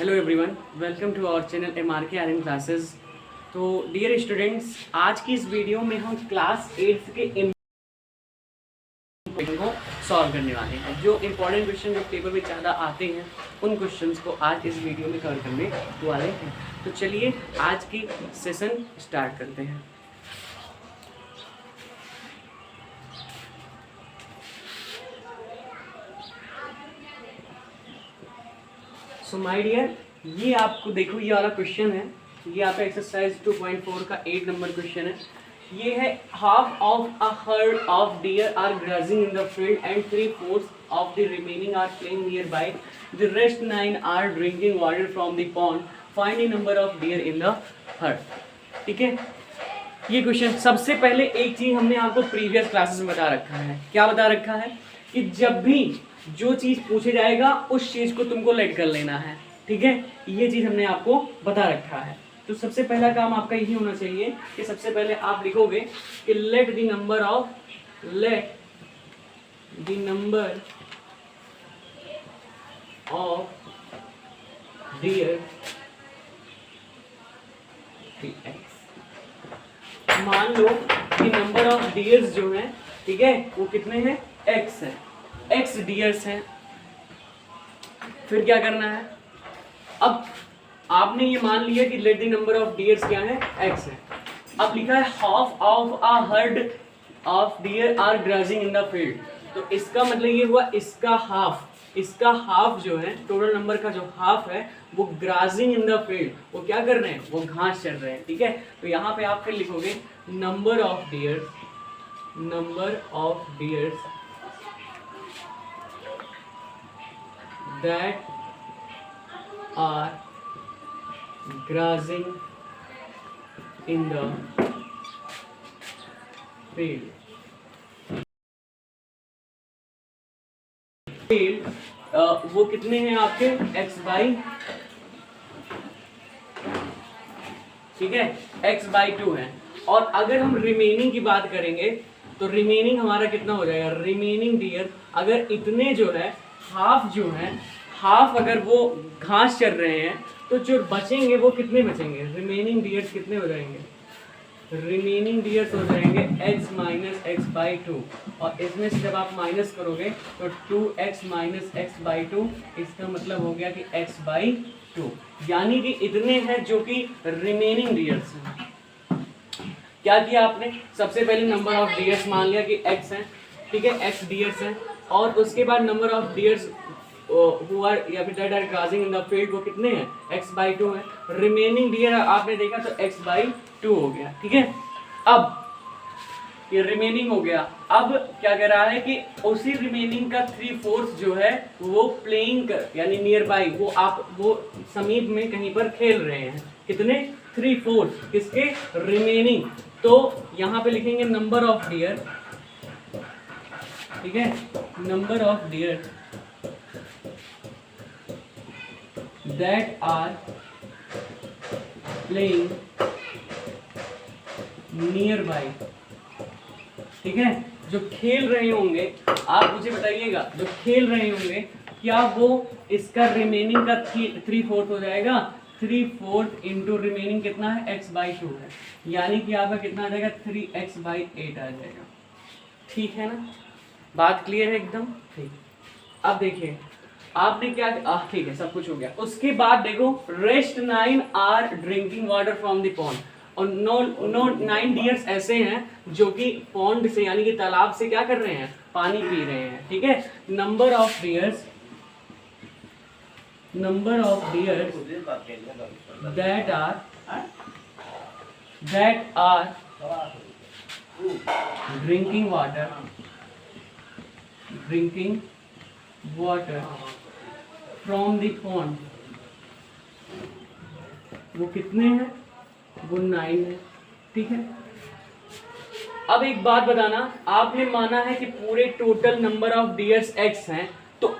Hello everyone, welcome to our channel MRK Aryan classes. तो dear students, आज की इस वीडियो में हम क्लास 8 के क्वेश्चन को सॉल्व करने वाले हैं। जो इंपॉर्टेंट क्वेश्चन जो पेपर में ज़्यादा आते हैं उन क्वेश्चंस को आज इस वीडियो में कवर करने वाले हैं। तो चलिए आज की सेशन स्टार्ट करते हैं। सो माय डियर, ये आपको देखो, ये वाला क्वेश्चन है, ये आपका एक्सरसाइज 2.4 का 8 नंबर क्वेश्चन है। ये है half of a herd of deer are grazing in the field and 3/4 of the remaining are playing nearby, the rest 9 are drinking water from the pond, find the number of deer in the herd. ठीक है, ये question सबसे पहले एक चीज हमने आपको previous classes में बता रखा है। क्या बता रखा है कि जब भी जो चीज पूछे जाएगा उस चीज को तुमको लेट कर लेना है। ठीक है, ये चीज हमने आपको बता रखा है। तो सबसे पहला काम आपका यही होना चाहिए कि सबसे पहले आप लिखोगे कि let the number of dear मान लो कि नंबर ऑफ डियर्स जो है, ठीक है, वो कितने हैं? x है, x डियर्स हैं। फिर क्या करना है? अब आपने ये मान लिया कि let the number of deers क्या है? x है। अब लिखा है half of a herd of deer are grazing in the field. तो इसका मतलब ये हुआ इसका हाफ जो है, टोटल नंबर का जो हाफ है वो ग्राजिंग इन द फील्ड, वो क्या कर रहे हैं? वो घास चल रहे हैं। ठीक है, तो यहाँ पे आप फिर लिखोगे number of dears that are grazing in the field वो कितने हैं आपके? x/, ठीक है, x/2 है। और अगर हम रिमेनिंग की बात करेंगे तो रिमेनिंग हमारा कितना हो जाएगा? रिमेनिंग डियर अगर इतने जो है, हाफ अगर वो घास चल रहे हैं तो जो बचेंगे वो कितने बचेंगे? रिमेनिंग डियर्स कितने हो जाएंगे? रिमेनिंग डियर्स हो जाएंगे x माइनस x/2, और इसमें से जब आप माइनस करोगे तो 2x माइनस x/2, इसका मतलब हो गया कि x/2, यानी कि इतने हैं जो कि रिमेनिंग डियर्स हैं। क्या किया आपने? सबसे पहले नंबर ऑफ डियर्स मान लिया कि x है, ठीक है, x डियर्स है, और उसके बाद number of dears who are या फिर that are crossing in the field वो कितने हैं? x/2 है। रिमेनिंग डियर आपने देखा तो x/2 हो गया। ठीक है, अब ये रिमेनिंग हो गया। अब क्या कह रहा है कि उसी रिमेनिंग का 3/4 जो है वो प्लेइंग यानी नियर बाई, वो समीप में कहीं पर खेल रहे हैं। कितने? 3/4 किसके? रिमेनिंग। तो यहाँ पे लिखेंगे नंबर ऑफ डियर, ठीक है, number of dear that are playing nearby। ठीक है, जो खेल रहे होंगे, आप मुझे बताइएगा, जो खेल रहे होंगे क्या वो इसका रिमेनिंग का 3/4 हो जाएगा? 3/4 इंटू रिमेनिंग कितना है? x/2 है, यानी कि आपका कितना आ जाएगा? 3x/8 आ जाएगा। ठीक है ना, बात क्लियर है एकदम? ठीक। अब देखिए आपने क्या, ठीक है, सब कुछ हो गया। उसके बाद देखो rest 9 are drinking water from the pond, और नो 9 डियर्स ऐसे हैं जो कि पॉन्ड से यानी कि तालाब से क्या कर रहे हैं? पानी पी रहे हैं। ठीक है, number of dears that are drinking water from the pond, वो कितने हैं? वो 9 है। ठीक है, अब एक बात बताना, आपने माना है कि पूरे total number of dears x हैं, तो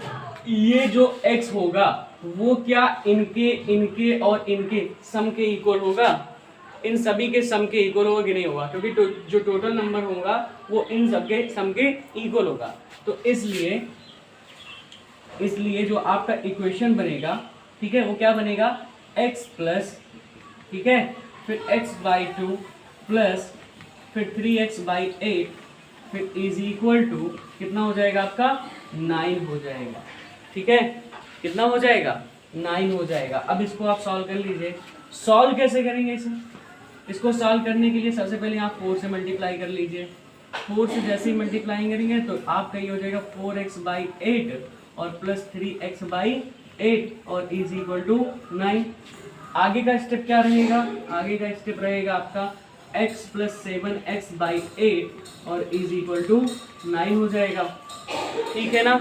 ये जो x होगा वो क्या इनके और इनके सम के इक्वल होगा? इन सभी के सम के इक्वल होगा कि नहीं होगा? क्योंकि जो टोटल नंबर होगा वो इन सब के सम के इक्वल होगा। तो इसलिए जो आपका इक्वेशन बनेगा ठीक है, वो क्या बनेगा x प्लस, ठीक है, फिर x/2 प्लस फिर 3x/8 फिर इज इक्वल टू कितना हो जाएगा आपका 9 हो जाएगा। ठीक है, कितना हो जाएगा 9 हो जाएगा। अब इसको आप सॉल्व कर लीजिए। सॉल्व कैसे करेंगे इसे? इसको सॉल्व करने के लिए सबसे पहले आप 4 से मल्टीप्लाई कर लीजिए। 4 से जैसे ही मल्टीप्लाई करेंगे तो आपका ये हो जाएगा 4x/8 और प्लस 3x/8 और इज इक्वल टू 9। आगे का स्टेप क्या रहेगा? आगे का स्टेप रहेगा आपका x प्लस 7x/8 और इज इक्वल टू 9 हो जाएगा। ठीक है ना,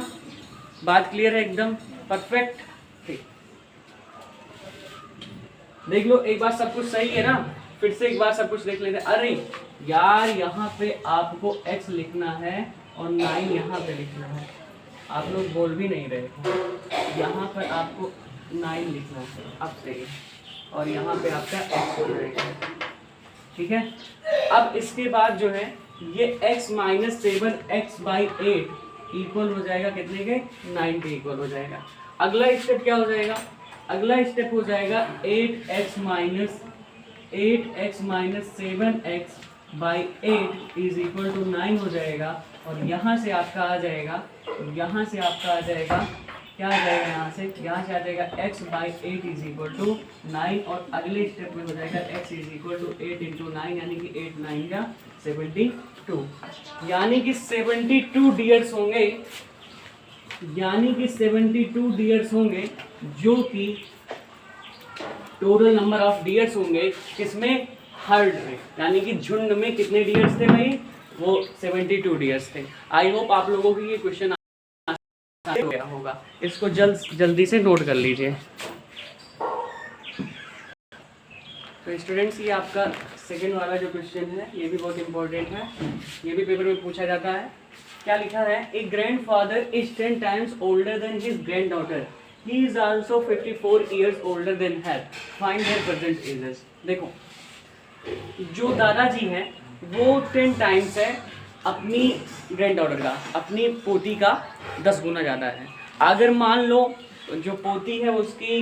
बात क्लियर है एकदम परफेक्ट। ठीक, देख लो एक बार सब कुछ सही है ना, फिर से एक बार सब कुछ देख लेते हैं। अरे यार यहाँ पे आपको x लिखना है और 9 यहाँ पे लिखना है, आप लोग बोल भी नहीं रहे हो। यहाँ पर आपको 9 लिखना है, अब सही, और यहाँ पे आपका x हो जाएगा। ठीक है, अब इसके बाद जो है ये x माइनस 7x/8 इक्वल हो जाएगा कितने के? 9 के इक्वल हो जाएगा। अगला स्टेप क्या हो जाएगा? अगला स्टेप हो जाएगा 8x minus 7x/8 is equal to 9 हो जाएगा। और यहाँ से आपका आ जाएगा, यहाँ से आपका आ जाएगा, क्या आ जाएगा यहाँ से आ जाएगा x/8 इज इक्वल टू 9। और अगले स्टेप में हो जाएगा x is equal to 8 into 9, यानी कि 8 9 या 72, यानी कि 72 डियर्स होंगे, यानी कि 72 डियर्स होंगे, जो कि टोटल नंबर ऑफ डियर्स होंगे किसमें? हर्ड में, यानी कि झुंड में कितने डियर्स थे भाई? वो 72 डियर्स थे। आई होप आप लोगों को ये क्वेश्चन हो गया होगा, इसको जल्दी से नोट कर लीजिए। तो स्टूडेंट्स, ये आपका सेकंड वाला जो क्वेश्चन है ये भी बहुत इंपॉर्टेंट है, ये भी पेपर में पूछा जाता है। क्या लिखा है? A grandfather is 10 times older than his granddaughter, he is also 54 years older than her, find their present ages. देखो, जो दादाजी हैं वो 10 टाइम्स है अपनी ग्रैंडडॉटर का, अपनी पोती का 10 गुना ज़्यादा है। अगर मान लो जो पोती है उसकी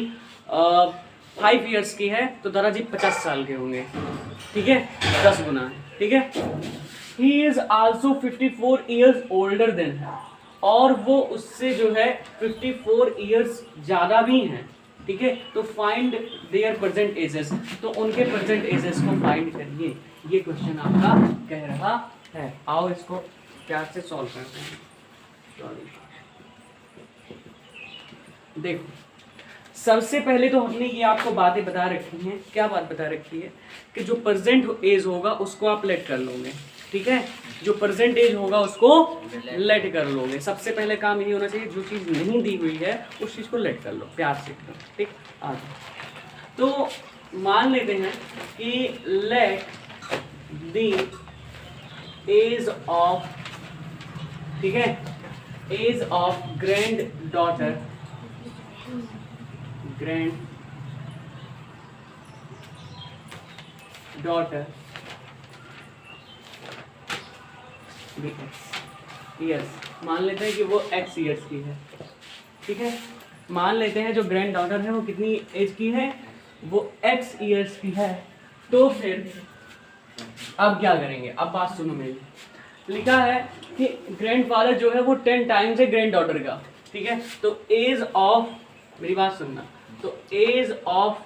5 इयर्स की है तो दादाजी 50 साल के होंगे। ठीक है, 10 गुना। ठीक है, ही is also 54 years older then है, और वो उससे जो है 54 इयर्स ज़्यादा भी हैं। ठीक है, तो फाइंड देयर प्रेजेंट एजेस, तो उनके प्रेजेंट एजेस को फाइंड करिए, ये क्वेश्चन आपका कह रहा है। आओ इसको प्यार से सॉल्व करते हैं। देखो, सबसे पहले तो हमने ये आपको बातें बता रखी हैं। क्या बात बता रखी है? कि जो प्रेजेंट एज होगा उसको आप लेट कर लोगे। ठीक है, जो प्रेजेंट एज होगा उसको लेट कर लोगे। सबसे पहले काम यही होना चाहिए, जो चीज़ नहीं दी हुई है उस चीज़ को लेट कर लो, प्यार से करो। ठीक, आगे तो मान लेते हैं कि लेट द एज ऑफ, ठीक है, age of granddaughter years, मान लेते हैं कि वो x ईयर्स की है। ठीक है, मान लेते हैं जो ग्रैंड डॉटर है वो कितनी एज की है? वो x ईयर्स की है। तो फिर अब क्या करेंगे? अब बात सुनो मेरी। लिखा है कि ग्रैंडफादर जो है वो 10 टाइम्स है ग्रैंड डॉटर का। ठीक है, तो एज ऑफ, मेरी बात सुनना, तो एज ऑफ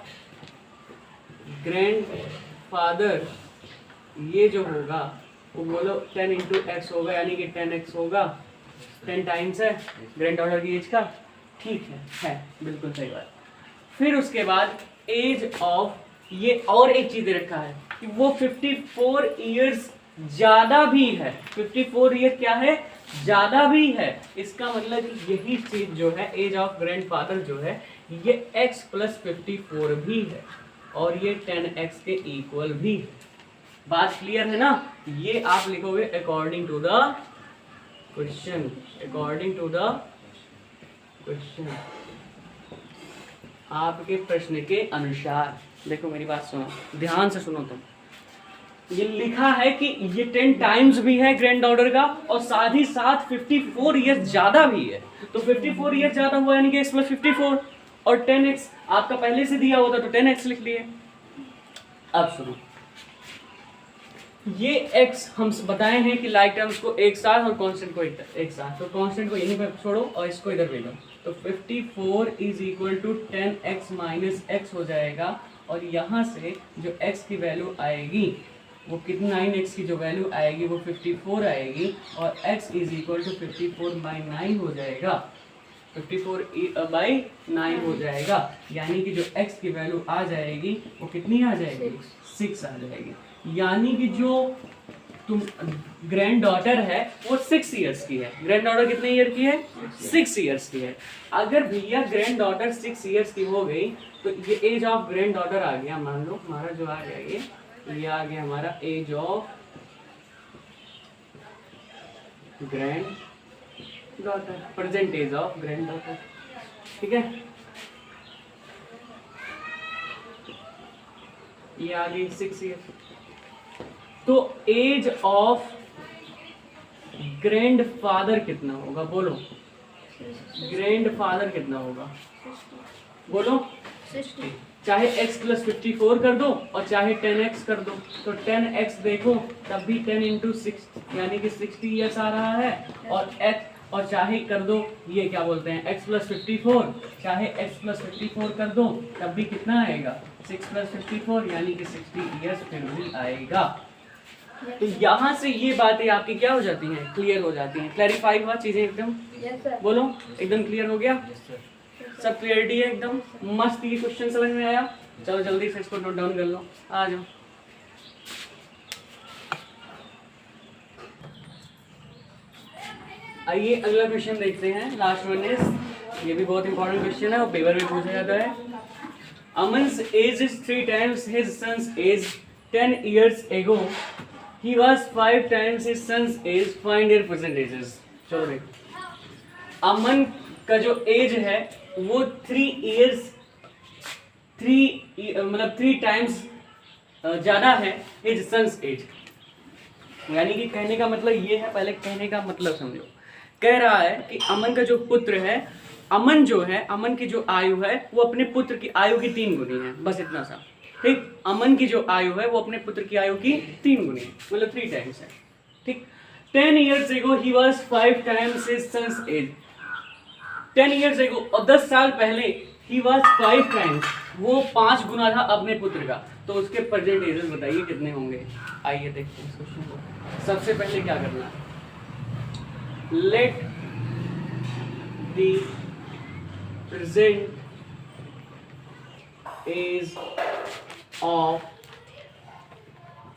ग्रैंडफादर ये जो होगा वो बोलो 10 इंटू एक्स होगा, यानी कि 10x होगा। 10 टाइम्स है ग्रैंड डॉटर की एज का। ठीक है, बिल्कुल सही बात। फिर उसके बाद एज ऑफ, ये और एक चीज दे रखा है कि वो 54 इयर्स ज़्यादा भी है। 54 ईयर क्या है? ज़्यादा भी है। इसका मतलब यही चीज़ जो है एज ऑफ ग्रैंडफादर जो है ये x प्लस 54 भी है, और ये 10x के इक्वल भी है। बात क्लियर है ना? ये आप लिखोगे according to the question, according to the question, आपके प्रश्न के अनुसार। देखो मेरी बात सुनो, ध्यान से सुनो तुम। ये लिखा है कि ये 10 टाइम्स भी है ग्रैंड डॉटर का, और साथ ही साथ 54 ईयर्स ज्यादा भी है। तो 54 ईयर्स ज्यादा हुआ यानी कि x प्लस 54। और 10x आपका पहले से दिया होता तो 10x लिख लिए। अब सुनो, ये x हम बताए हैं कि लाइक टर्म्स को एक साथ और कांस्टेंट को एक साथ, तो कांस्टेंट को यहीं पर छोड़ो और इसको इधर भेजो, तो 54 is equal to 10x minus x हो जाएगा। और यहाँ से जो x की वैल्यू आएगी वो कितनी, 9x की जो वैल्यू आएगी वो 54 आएगी, और x इज इक्वल टू 54/9 हो जाएगा, 54/9 हो जाएगा। यानी कि जो x की वैल्यू आ जाएगी वो कितनी आ जाएगी, 6 आ जाएगी। यानी कि जो तुम ग्रैंड डॉटर है वो 6 इयर्स की है। ग्रैंड डॉटर कितने ईयर की है, 6 इयर्स की है। अगर भैया ग्रैंड डॉटर 6 इयर्स की हो गई तो ये एज ऑफ ग्रैंड डॉटर आ गया, मान लो हमारा जो आ गया ये आ गया हमारा age of granddaughter, present age of granddaughter, ठीक है। ये आ गई 6 ईयर। तो एज ऑफ ग्रैंड फादर कितना होगा, बोलो ग्रैंड फादर कितना होगा, बोलो 60। चाहे x प्लस 54 कर दो और चाहे 10x कर दो, तो 10x देखो तब भी 10 इंटू 6 यानी कि 60 ईयर्स आ रहा है। और x और चाहे कर दो ये क्या बोलते हैं x प्लस 54, चाहे x प्लस 54 कर दो तब भी कितना आएगा 6 प्लस 54 यानी कि 60 ईयर्स फिर भी आएगा। तो यहाँ से ये बातें आपकी क्या हो जाती हैं, क्लियर हो जाती हैं। क्लैरिफाई हुआ चीजें एकदम, बोलो एकदम क्लियर हो गया, सब क्लियरिटी है एकदम मस्त। ये क्वेश्चन समझ में आया, चलो जल्दी से इसको नोट डाउन कर लो, आ जाओ। आइए अगला क्वेश्चन देखते हैं, लास्ट वन इज, ये भी बहुत इंपॉर्टेंट क्वेश्चन है और पेपर में पूछा जाता है। अमन्स as is 3 times his son's age 10 years ago. He was 5 times his son's age. Find their percentages. चलो देखो, अमन का जो एज है वो 3 times ज्यादा है his son's age। यानी कि कहने का मतलब ये है, पहले कहने का मतलब समझो। कह रहा है कि अमन का जो पुत्र है, अमन जो है, अमन की जो आयु है वो अपने पुत्र की आयु की 3 गुनी है, बस इतना सा, ठीक। अमन की जो आयु है वो अपने पुत्र की आयु की 3 गुनी है, मतलब 3 times है, ठीक। 10 years ago he was 5 times his son's age। 10 years ago और 10 साल पहले he was 5 times, वो 5 गुना था अपने पुत्र का। तो उसके प्रेजेंट एजेस बताइए कितने होंगे। आइए देखते हैं इस क्वेश्चन को। सबसे पहले क्या करना है, let the present age of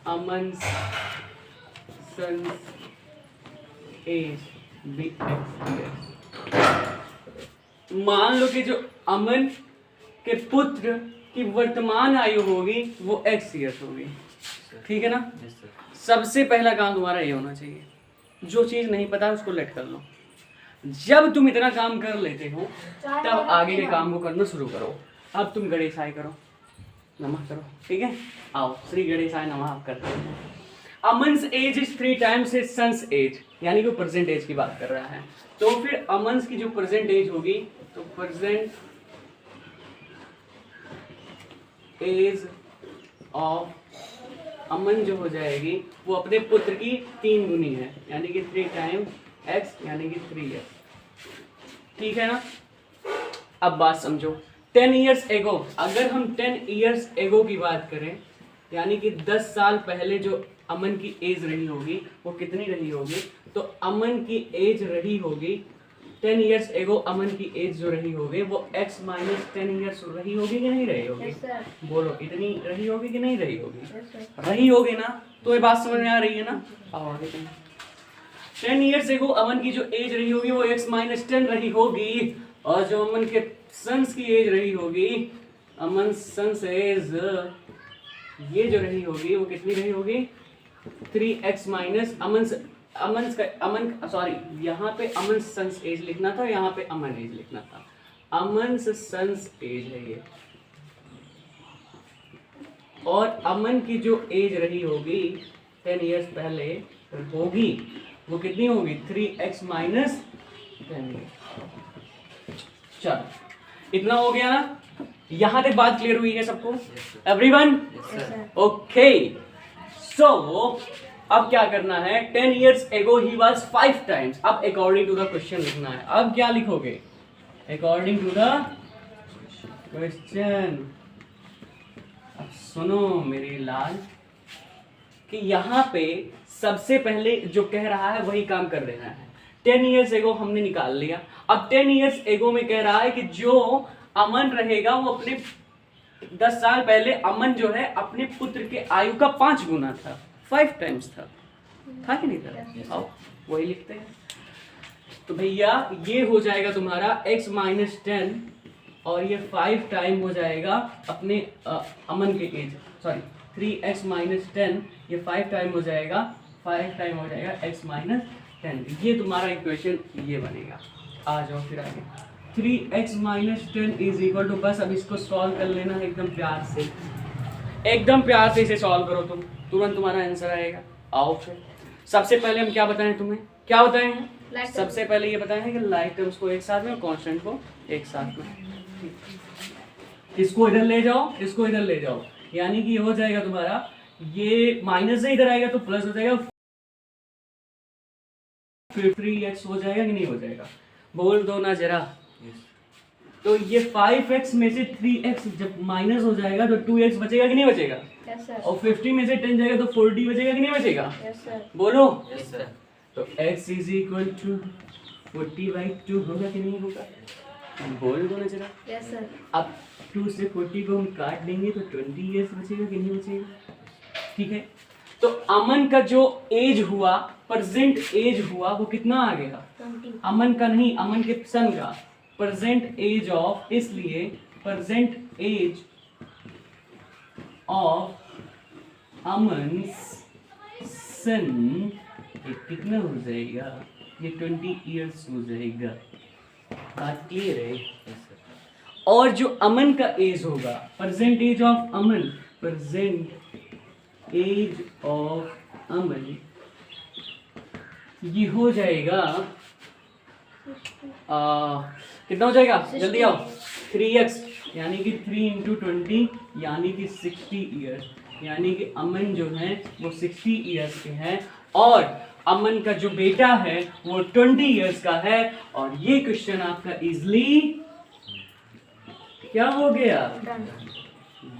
Aman's son's age be x years। मान लो कि जो अमन के पुत्र की वर्तमान आयु होगी वो x ईयर्स होगी, ठीक है ना। सबसे पहला काम तुम्हारा ये होना चाहिए, जो चीज नहीं पता उसको लेट कर लो। जब तुम इतना काम कर लेते हो तब आगे के काम को करना शुरू करो। अब तुम गणेशाय करो, नमः करो, ठीक है। आओ श्री गणेशाय नमः आप करते हैं। अमन्स as is 3 times his son's age, यानी कि प्रेजेंट एज की बात कर रहा है। तो फिर अमन्स की जो प्रेजेंट एज होगी, तो प्रेजेंट एज ऑफ अमन जो हो जाएगी वो अपने पुत्र की 3 गुनी है, यानी कि 3 times x यानी कि 3 years, ठीक है ना। अब बात समझो, 10 years ago, अगर हम 10 years ago की बात करें यानी कि 10 साल पहले जो अमन की एज रही होगी वो कितनी रही होगी, तो अमन की एज रही होगी 10 years ago, अमन की एज जो रही होगी वो x माइनस 10 years रही होगी कि नहीं रही होगी, बोलो इतनी रही होगी कि नहीं रही होगी, रही होगी ना। तो ये बात समझ में आ रही है ना। आओ आगे 10 years ago अमन की जो एज रही होगी वो x माइनस 10 रही होगी, और जो अमन के सन्स की एज रही होगी, अमन सन्स एज ये जो रही होगी वो कितनी रही होगी 3x माइनस अमन सॉरी यहाँ पे अमन सन्स एज लिखना था, यहाँ पे अमन एज लिखना था। अमन सन्स एज है ये, और अमन की जो एज रही होगी 10 years पहले होगी वो कितनी होगी 3x माइनस 10। चलो इतना हो गया ना? यहां तक बात क्लियर हुई है सबको? एवरीवन? ओके, सो अब क्या करना है? 10 years ago he was 5 times. अब अकॉर्डिंग टू द क्वेश्चन लिखना है। अब क्या लिखोगे? According to the question. अब सुनो मेरे लाल कि यहाँ पे सबसे पहले जो कह रहा है वही काम कर देना है। 10 years ago हमने निकाल लिया। अब 10 years ago में कह रहा है कि जो अमन रहेगा वो अपने 10 साल पहले अमन जो है अपने पुत्र के आयु का 5 गुना था, 5 टाइम्स था कि नहीं था? आओ वही लिखते हैं। तो भैया ये हो जाएगा तुम्हारा x माइनस 10 और ये 5 टाइम हो जाएगा अपने अमन के एज, सॉरी 3x माइनस 10, ये 5 टाइम हो जाएगा, 5 टाइम हो जाएगा x माइनस 10। ये तुम्हारा इक्वेशन ये बनेगा। आ जाओ फिर आगे। 3x minus 10 is equal to, बस अब इसको सॉल्व कर लेना है एकदम प्यार से, एकदम प्यार से इसे सॉल्व करो तुम, तुरंत तुम्हारा आंसर आएगा। आओ फिर सबसे पहले हम क्या बताएं तुम्हें? क्या बताएं हैं? सबसे पहले ये बताएं कि लाइक टर्म्स को एक साथ में और कांस्टेंट को एक साथ में। इसको इधर ले जाओ, इसको इधर ले जाओ, यानी कि ये हो जाएगा तुम्हारा, ये माइनस से इधर आएगा तो प्लस हो जाएगा, फिर 3x हो जाएगा कि नहीं हो जाएगा? बोल दो ना जरा। तो ये 5x में से 3x जब माइनस हो जाएगा तो 2x बचेगा कि नहीं बचेगा? yes, sir. और 50 में से 10 जाएगा तो 40 बचेगा कि नहीं बचेगा? yes, sir. बोलो। Yes sir. तो x इज इक्वल टू 40/2 होगा कि नहीं होगा? बोल दो ना जरा। yes, sir. अब 2 से 40 को हम काट देंगे तो 20 years बचेगा कि नहीं बचेगा? ठीक है, तो अमन का जो एज हुआ, प्रेजेंट एज हुआ, वो कितना आ गया? 20. अमन का नहीं, अमन के सन का प्रेजेंट एज ऑफ, इसलिए प्रेजेंट एज ऑफ अमन सन ये कितना हो जाएगा? ये 20 years हो जाएगा। बात क्लियर है? Yes sir. और जो अमन का एज होगा, present age of Aman, present age of Aman ये हो जाएगा कितना हो जाएगा? जल्दी आओ। 3x यानी कि 3 × 20 यानी कि 60 ईयर्स, यानी कि अमन जो है वो 60 ईयर्स के हैं और अमन का जो बेटा है वो 20 ईयर्स का है। और ये क्वेश्चन आपका इजली क्या हो गया?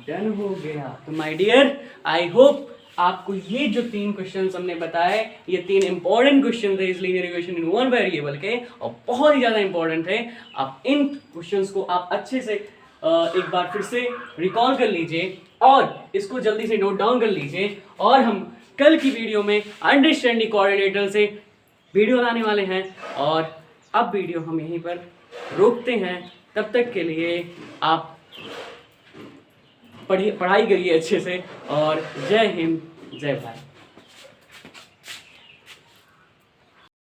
डन हो गया। तो माय डियर, आई होप आपको ये जो 3 क्वेश्चंस हमने बताए, ये 3 इंपॉर्टेंट क्वेश्चन थे इस linear equation in one variable के, और बहुत ही ज़्यादा इंपॉर्टेंट थे। आप इन क्वेश्चंस को आप अच्छे से एक बार फिर से रिकॉल कर लीजिए और इसको जल्दी से नोट डाउन कर लीजिए। और हम कल की वीडियो में अंडरस्टैंडिंग कोऑर्डिनेटर से वीडियो लाने वाले हैं। और अब वीडियो हम यहीं पर रोकते हैं। तब तक के लिए आप पढ़ाई करिए अच्छे से, और जय हिंद जय भारत।